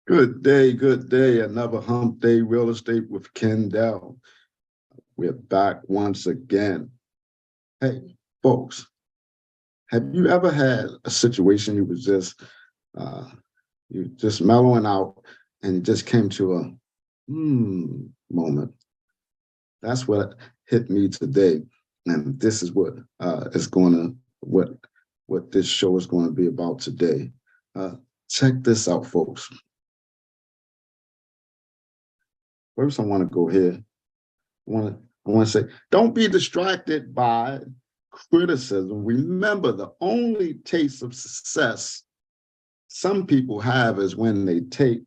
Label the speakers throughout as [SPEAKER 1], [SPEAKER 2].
[SPEAKER 1] Good day. Another hump day real estate with Kendall. We're back once again. Hey, folks, have you ever had a situation you was uh, you just mellowing out and it just came to a moment? That's what hit me today, and this is what is going to what this show is going to be about today. Check this out, folks. First, I want to go here. I want to say, don't be distracted by criticism. Remember, the only taste of success some people have is when they take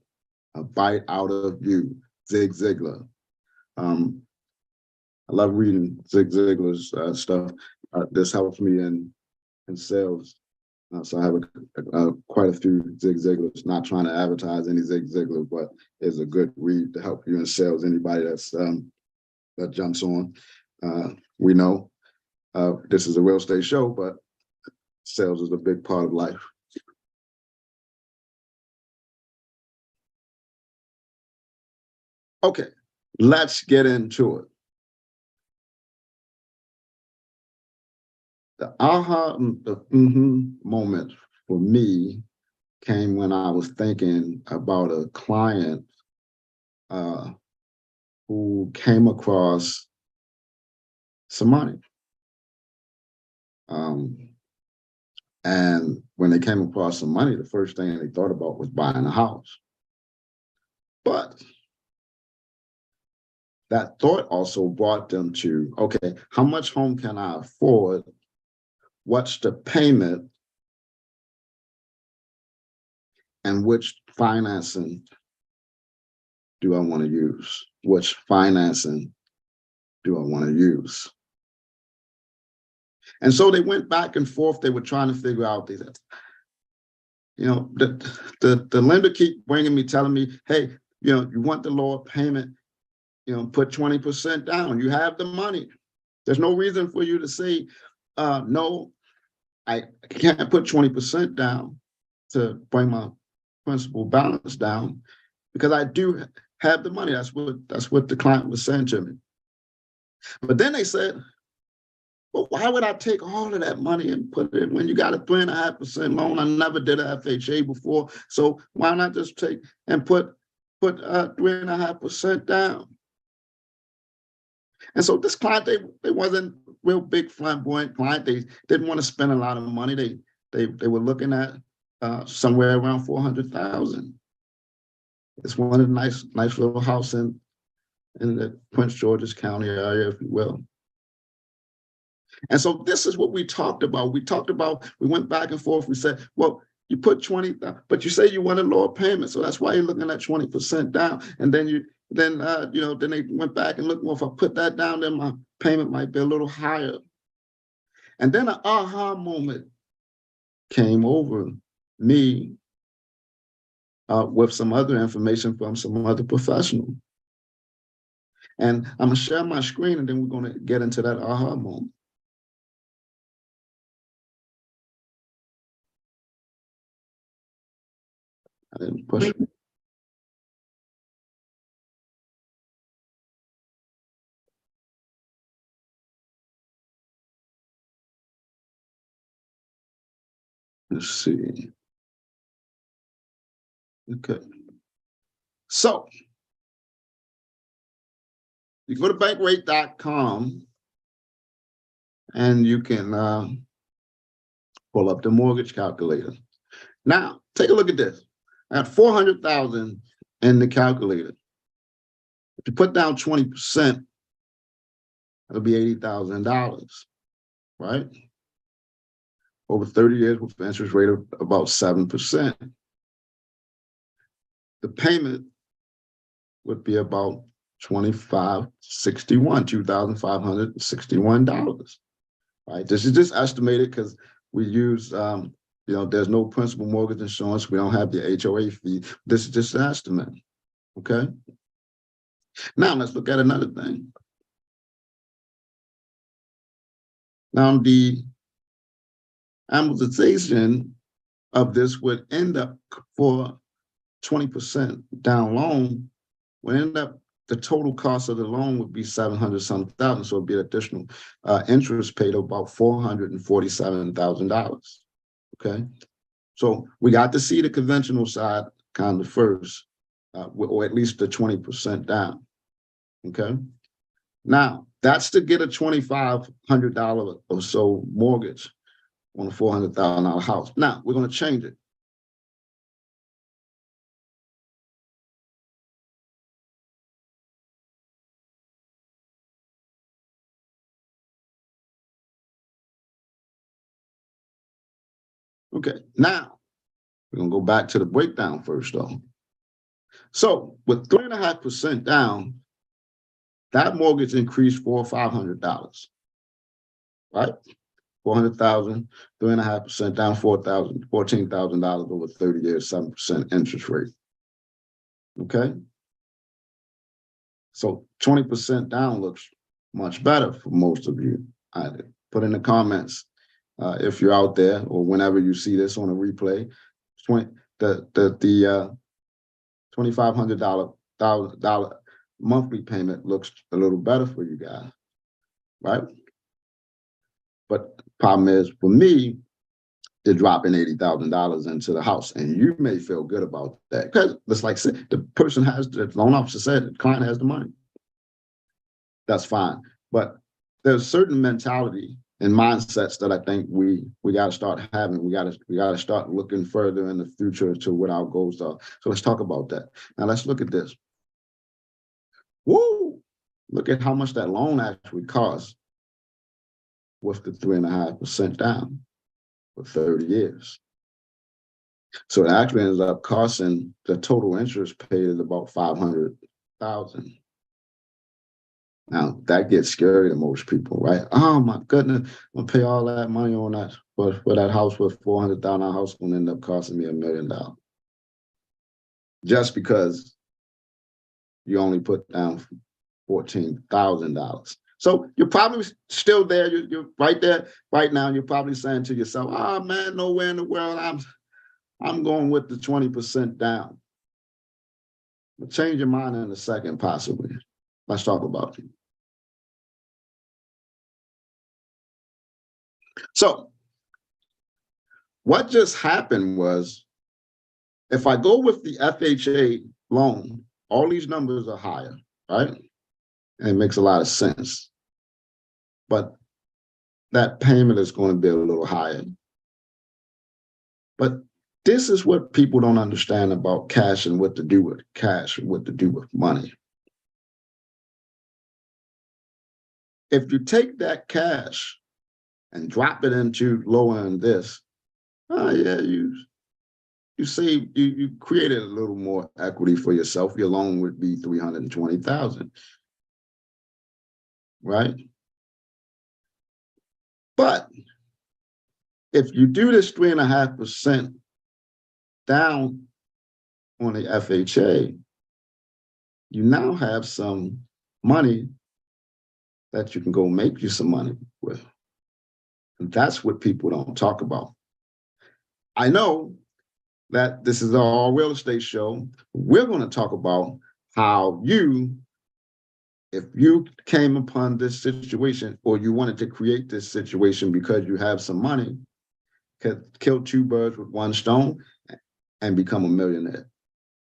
[SPEAKER 1] a bite out of you. Zig Ziglar. I love reading Zig Ziglar's stuff. This helps me in sales. So I have quite a few Zig Ziglars. Not trying to advertise any Zig Ziglar, but it's a good read to help you in sales. Anybody that jumps on. We know this is a real estate show, but sales is a big part of life. Okay, let's get into it. The aha moment for me came when I was thinking about a client who came across some money. And when they came across some money, the first thing they thought about was buying a house. But that thought also brought them to, okay, how much home can I afford? What's the payment? And which financing do I want to use? Which financing do I want to use? And so they went back and forth. They were trying to figure out these. The lender keep bringing me, telling me, hey, you want the lower payment, put 20% down. You have the money. There's no reason for you to say, no, I can't put 20% down to bring my principal balance down because I do have the money. That's what the client was saying to me. But then they said, well, why would I take all of that money and put it in when you got a 3.5% loan? I never did an FHA before. So why not just take and put 3.5% down? And so this client, they wasn't real big flamboyant client. They didn't want to spend a lot of money. They were looking at somewhere around $400,000. It's one of the nice little house in the Prince George's County area, if you will. And so this is what we talked about. We went back and forth. We said, well, you put 20, but you say you want a lower payment. So that's why you're looking at 20% down. And then then they went back and looked, well, if I put that down, then my payment might be a little higher. And then an aha moment came over me with some other information from some other professional. And I'm gonna share my screen and then we're gonna get into that aha moment. I didn't push it. Let's see. Okay. So you go to bankrate.com and you can pull up the mortgage calculator. Now, take a look at this. I have 400,000 in the calculator. If you put down 20%, it'll be $80,000, right? Over 30 years with an interest rate of about 7%. The payment would be about $2,561, right? This is just estimated because we use, there's no principal mortgage insurance. We don't have the HOA fee. This is just an estimate, okay? Now let's look at another thing. Now the amortization of this would end up for 20% down loan would end up, the total cost of the loan would be 700 some thousand. So it'd be an additional interest paid of about $447,000. Okay. So we got to see the conventional side kind of first, or at least the 20% down. Okay. Now that's to get a $2,500 or so mortgage on a $400,000 house. Now we're going to change it. Okay, now we're gonna go back to the breakdown first though. So with 3.5% down, that mortgage increased $400 or $500, right? 400,000, 3.5% down, $14,000 over 30 years, 7% interest rate. Okay. So 20% down looks much better for most of you. Put in the comments if you're out there or whenever you see this on a replay. The $2,500 monthly payment looks a little better for you guys, right? But the problem is, for me, they're dropping $80,000 into the house, and you may feel good about that because it's like the person has, the loan officer said, the client has the money. That's fine, but there's certain mentality and mindsets that I think we got to start having. We got to start looking further in the future to what our goals are. So let's talk about that. Now let's look at this. Woo! Look at how much that loan actually costs with the 3.5% down for 30 years. So it actually ends up costing, the total interest paid is about $500,000. Now that gets scary to most people, right? Oh my goodness, I'm gonna pay all that money on that for that house with $400,000 house gonna end up costing me $1 million. Just because you only put down $14,000. So you're probably still there. You're right there right now. You're probably saying to yourself, "Oh man, nowhere in the world I'm going with the 20% down." But change your mind in a second, possibly. Let's talk about it. So what just happened was, if I go with the FHA loan, all these numbers are higher, right? And it makes a lot of sense. But that payment is going to be a little higher. But this is what people don't understand about cash and what to do with cash and what to do with money. If you take that cash and drop it into lowering this, yeah, you save, you created a little more equity for yourself. Your loan would be $320,000, right? But if you do this 3.5% down on the FHA, you now have some money that you can go make you some money with. And that's what people don't talk about. I know that this is all real estate show. We're going to talk about how if you came upon this situation or you wanted to create this situation because you have some money, could kill two birds with one stone and become a millionaire.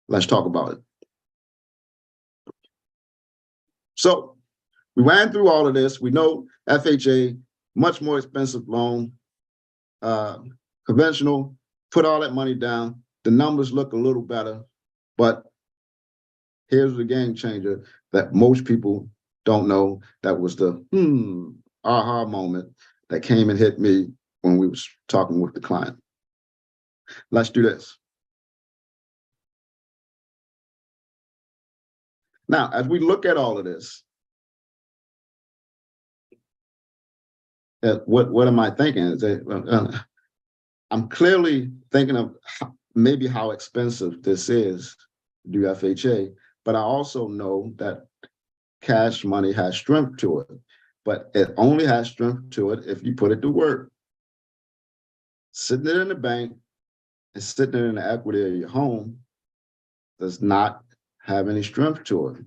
[SPEAKER 1] Let's talk about it. So we ran through all of this. We know FHA, much more expensive loan, conventional, put all that money down. The numbers look a little better, but here's the game changer that most people don't know. That was the aha moment that came and hit me when we was talking with the client. Let's do this. Now, as we look at all of this, what am I thinking? I'm clearly thinking of maybe how expensive this is to do FHA, but I also know that cash money has strength to it, but it only has strength to it if you put it to work. Sitting it in the bank and sitting it in the equity of your home does not have any strength to it.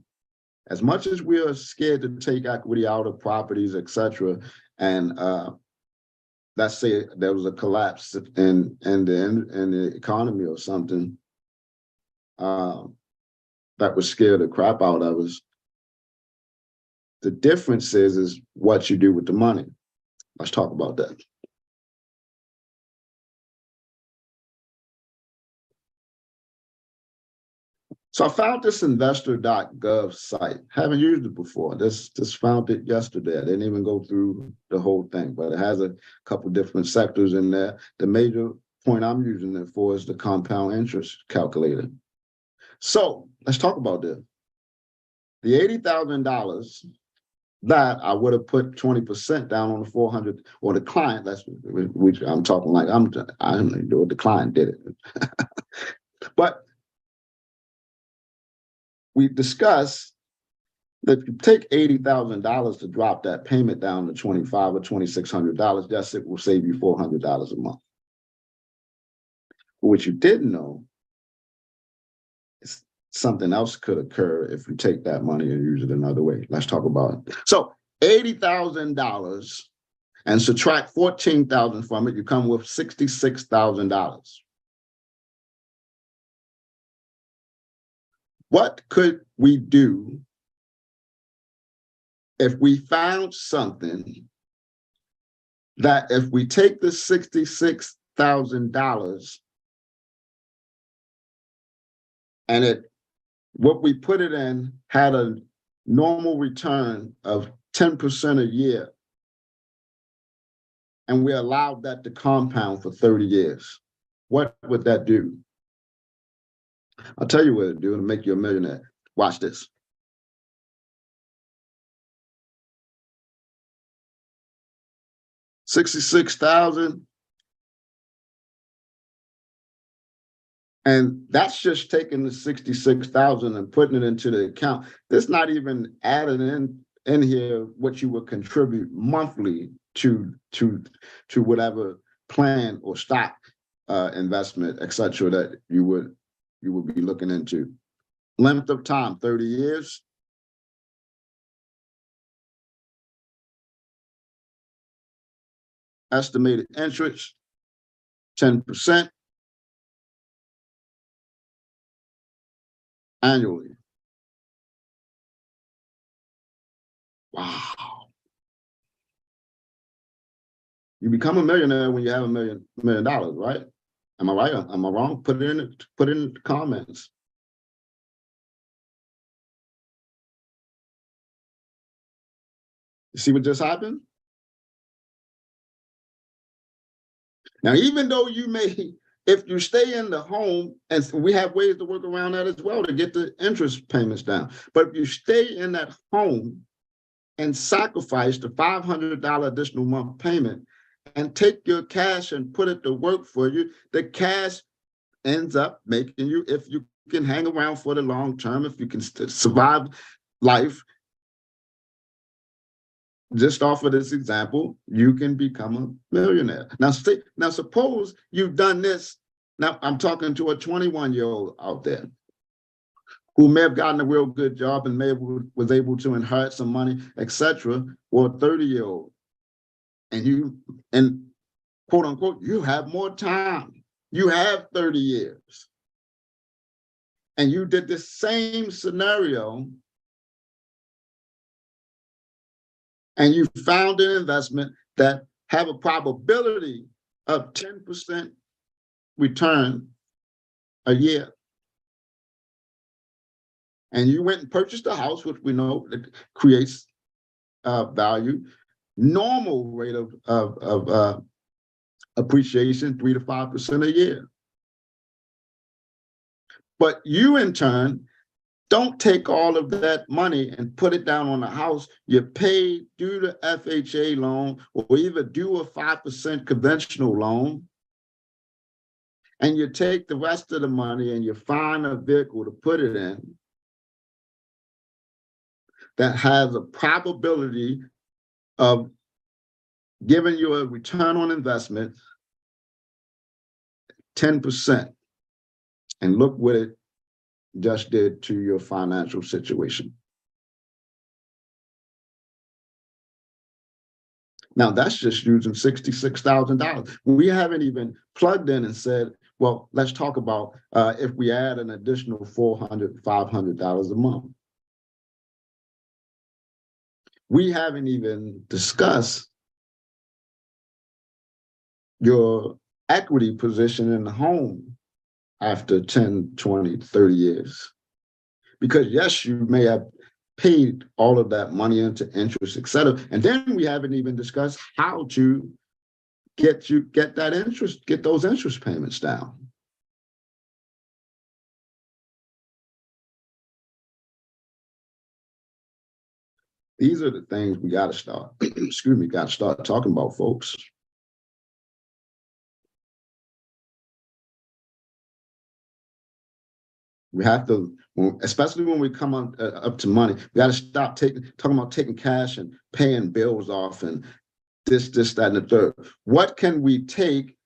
[SPEAKER 1] As much as we are scared to take equity out of properties, et cetera, and let's say there was a collapse in the economy or something that would scare the crap out of us. The difference is what you do with the money. Let's talk about that. So I found this investor.gov site. Haven't used it before. Just found it yesterday. I didn't even go through the whole thing, but it has a couple different sectors in there. The major point I'm using it for is the compound interest calculator. So let's talk about this. The $80,000 that I would have put 20% down on the 400, or the client, that's which I'm talking like I didn't do it, the client did it. But we discussed that if you take $80,000 to drop that payment down to $2,500 or $2,600, yes, it will save you $400 a month. But what you didn't know is something else could occur if you take that money and use it another way. Let's talk about it. So $80,000 and subtract $14,000 from it, you come with $66,000. What could we do if we found something that if we take the $66,000 and what we put it in had a normal return of 10% a year, and we allowed that to compound for 30 years, what would that do? I'll tell you what it'll do to make you a millionaire. Watch this. $66,000. And that's just taking the 66,000 and putting it into the account. That's not even adding in here what you would contribute monthly to whatever plan or stock investment, et cetera, that you would be looking into. Length of time, 30 years. Estimated interest, 10% annually. Wow. You become a millionaire when you have $1 million, right? Am I right? Am I wrong? Put it in the comments. You see what just happened? Now, even though you may, if you stay in the home, and we have ways to work around that as well to get the interest payments down. But if you stay in that home and sacrifice the $500 additional month payment and take your cash and put it to work for you, the cash ends up making you, if you can hang around for the long term, if you can survive life, just off of this example, you can become a millionaire. Now, suppose you've done this. Now, I'm talking to a 21-year-old out there who may have gotten a real good job and was able to inherit some money, etc., or a 30-year-old. And quote unquote, you have more time. You have 30 years. And you did the same scenario, and you found an investment that have a probability of 10% return a year. And you went and purchased a house, which we know that creates value. Normal rate of appreciation, 3 to 5% a year. But you, in turn, don't take all of that money and put it down on the house. You pay, do the FHA loan, or even do a 5% conventional loan, and you take the rest of the money and you find a vehicle to put it in that has a probability of giving you a return on investment 10%. And look what it just did to your financial situation. Now, that's just using $66,000. We haven't even plugged in and said, well, let's talk about if we add an additional $400, $500 a month. We haven't even discussed your equity position in the home after 10, 20, 30 years. Because yes, you may have paid all of that money into interest, et cetera. And then we haven't even discussed how to get that interest, get those interest payments down. These are the things we got to start, excuse me, got to start talking about, folks. We have to, especially when we come on, up to money, we got to stop talking about taking cash and paying bills off and this, that, and the third. What can we take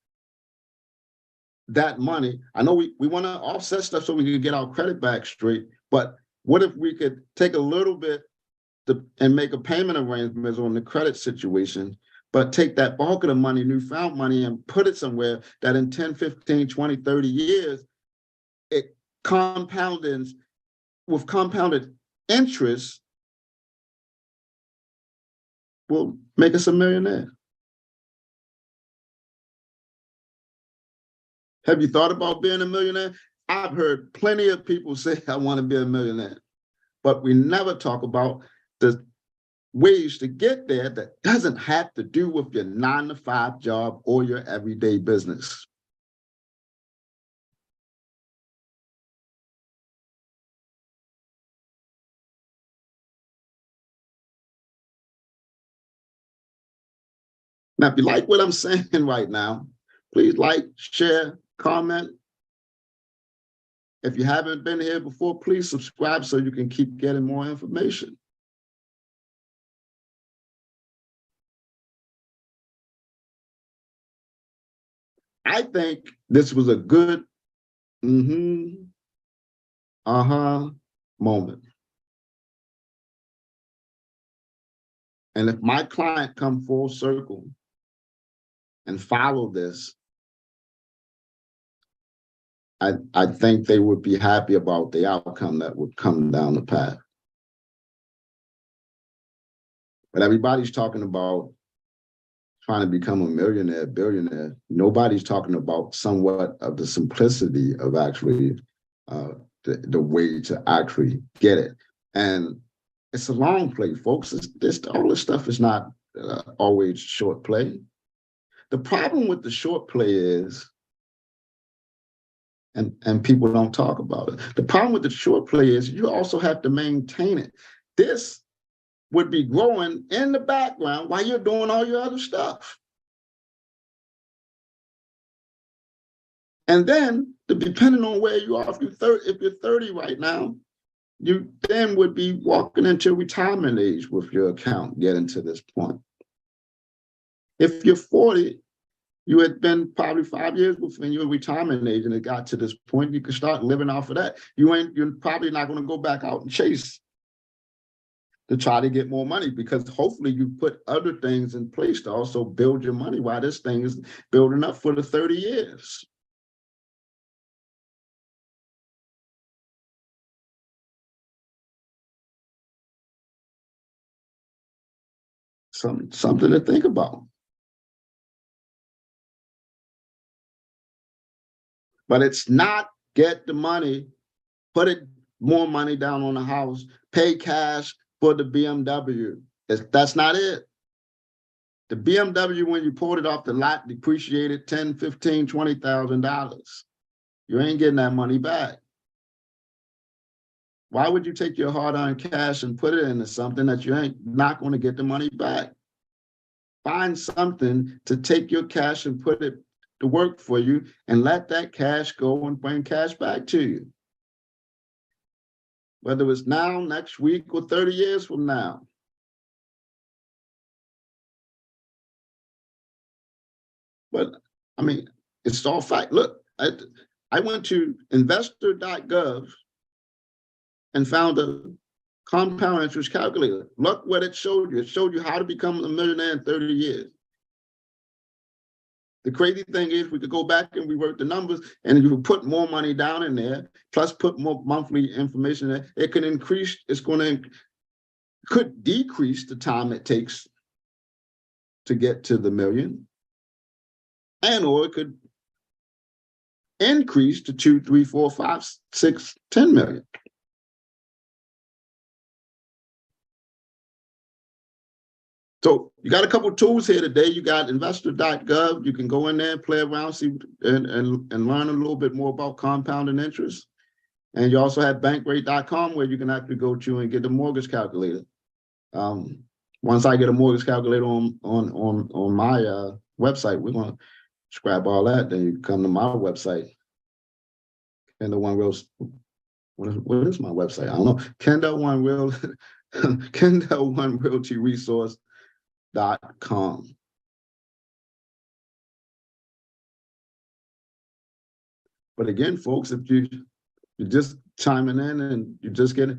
[SPEAKER 1] that money? I know we want to offset stuff so we can get our credit back straight, but what if we could take a little bit and make a payment arrangements on the credit situation, but take that bulk of the money, newfound money, and put it somewhere that in 10, 15, 20, 30 years, it compounded with compounded interest will make us a millionaire. Have you thought about being a millionaire? I've heard plenty of people say, I want to be a millionaire, but we never talk about the ways to get there that doesn't have to do with your 9-to-5 job or your everyday business. Now, if you like what I'm saying right now, please like, share, comment. If you haven't been here before, please subscribe so you can keep getting more information. I think this was a good moment. And if my client come full circle and follow this, I think they would be happy about the outcome that would come down the path. But everybody's talking about trying to become a millionaire, billionaire. Nobody's talking about somewhat of the simplicity of actually the way to actually get it. And it's a long play, folks. All this stuff is not always short play. The problem with the short play is, and people don't talk about it, the problem with the short play is you also have to maintain it. This would be growing in the background while you're doing all your other stuff. And then, depending on where you are, if you're 30 right now, you then would be walking into retirement age with your account getting to this point. If you're 40, you had been probably 5 years within your retirement age and it got to this point, you can start living off of that. You're probably not going to go back out and chase to try to get more money, because hopefully you put other things in place to also build your money while this thing is building up for the 30 years. Something to think about. But it's not get the money, put more money down on the house, pay cash for the BMW. That's not it. The BMW, when you pulled it off the lot, depreciated $10,000, $15,000, $20,000. You ain't getting that money back. Why would you take your hard-earned cash and put it into something that you ain't not going to get the money back? Find something to take your cash and put it to work for you and let that cash go and bring cash back to you. Whether it's now, next week, or 30 years from now. But I mean, it's all fact. Look, I went to investor.gov and found a compound interest calculator. Look what it showed you. It showed you how to become a millionaire in 30 years. The crazy thing is we could go back and rework the numbers, and you put more money down in there, plus put more monthly information in there. It can increase, could decrease the time it takes to get to the million, or it could increase to 2, 3, 4, 5, 6, 10 million. So you got a couple of tools here today. You got investor.gov. You can go in there, play around, see, and learn a little bit more about compounding interest. And you also have bankrate.com, where you can actually go to and get the mortgage calculator. Once I get a mortgage calculator on my website, we're going to scrap all that. Then you come to my website. And the one real, what is my website? I don't know. Kendall One Real, Kendall One Realty Resource.com. But again, folks, if you're just chiming in and you just get it,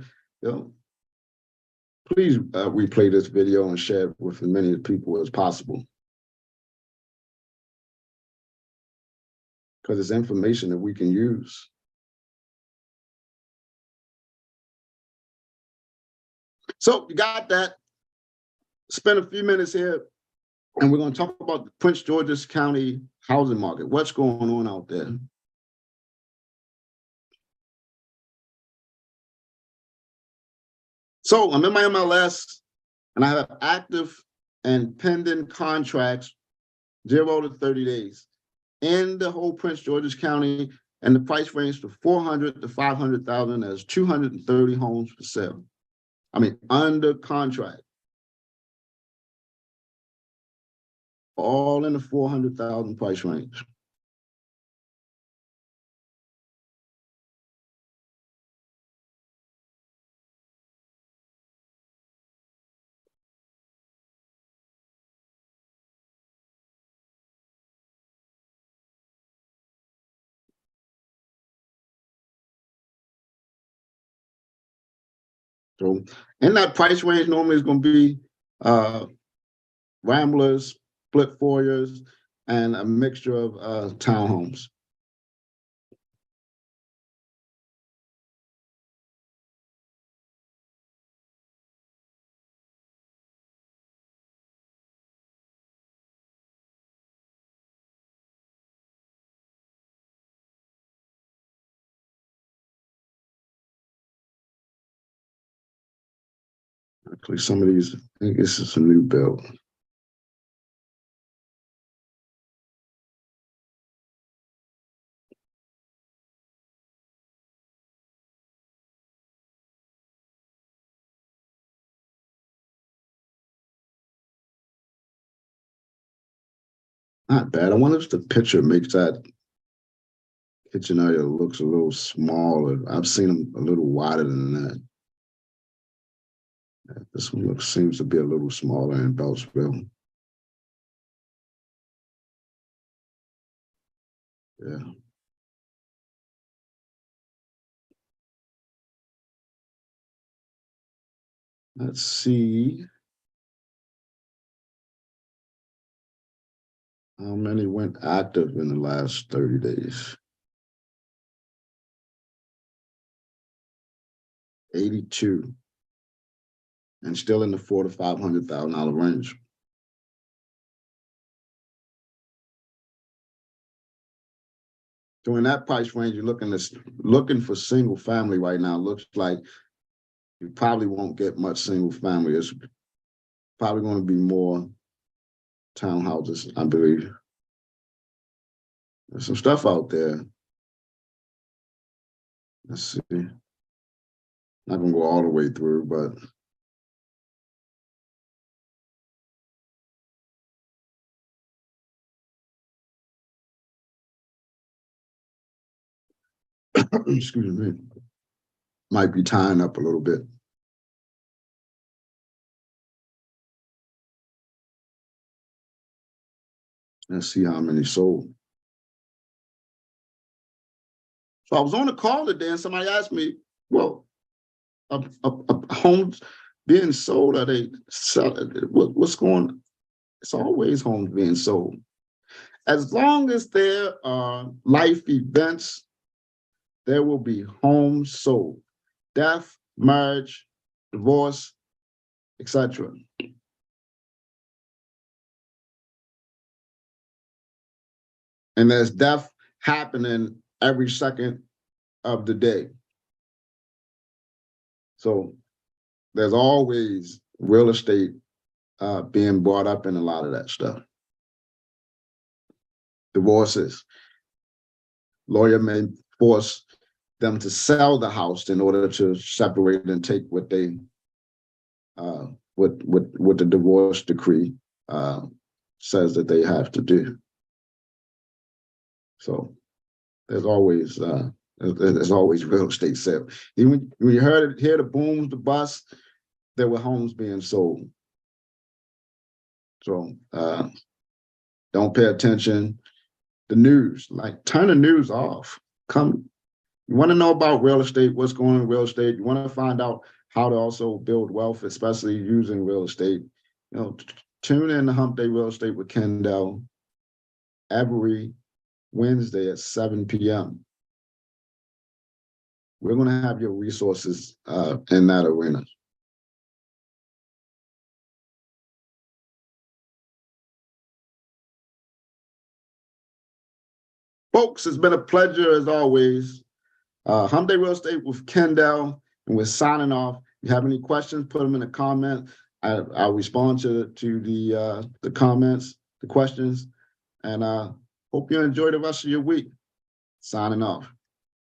[SPEAKER 1] please replay this video and share it with as many people as possible, because it's information that we can use. So you got that. Spend a few minutes here, and we're going to talk about the Prince George's County housing market. What's going on out there? So I'm in my MLS, and I have active and pending contracts, 0 to 30 days, in the whole Prince George's County, and the price range from 400 to 500,000. There's 230 homes for sale. I mean, under contract, all in the 400,000 price range. So in that price range, normally is going to be ramblers, split foyers, and a mixture of townhomes. Actually, some of these, I think this is a new build. Not bad. I wonder if the picture makes that kitchen area looks a little smaller. I've seen them a little wider than that. This one seems to be a little smaller in Beltsville. Yeah. Let's see how many went active in the last 30 days. 82, and still in the $400,000 to $500,000 range. So in that price range, you're looking for single family right now. Looks like you probably won't get much single family. It's probably going to be more townhouses, I believe. There's some stuff out there. Let's see. Not gonna go all the way through, but excuse me, might be tying up a little bit. Let's see how many sold. So I was on a call today, and somebody asked me, well, homes being sold? Are they selling? What's going on? It's always homes being sold. As long as there are life events, there will be homes sold. Death, marriage, divorce, etc. And there's death happening every second of the day. So there's always real estate being brought up in a lot of that stuff. Divorces. Lawyer may force them to sell the house in order to separate and take what they what the divorce decree says that they have to do. So there's always real estate sale. Even when you hear the booms, the busts, there were homes being sold. So don't pay attention. The news, like turn the news off. You want to know about real estate, what's going on in real estate. You want to find out how to also build wealth, especially using real estate. Tune in to Hump Day Real Estate with Kendall every Wednesday at 7 p.m. We're going to have your resources in that arena. Folks, it's been a pleasure as always. Hump Day Real Estate with Kendall, and we're signing off. If you have any questions, put them in the comment. I'll respond to the comments, the questions, and hope you enjoy the rest of your week. Signing off.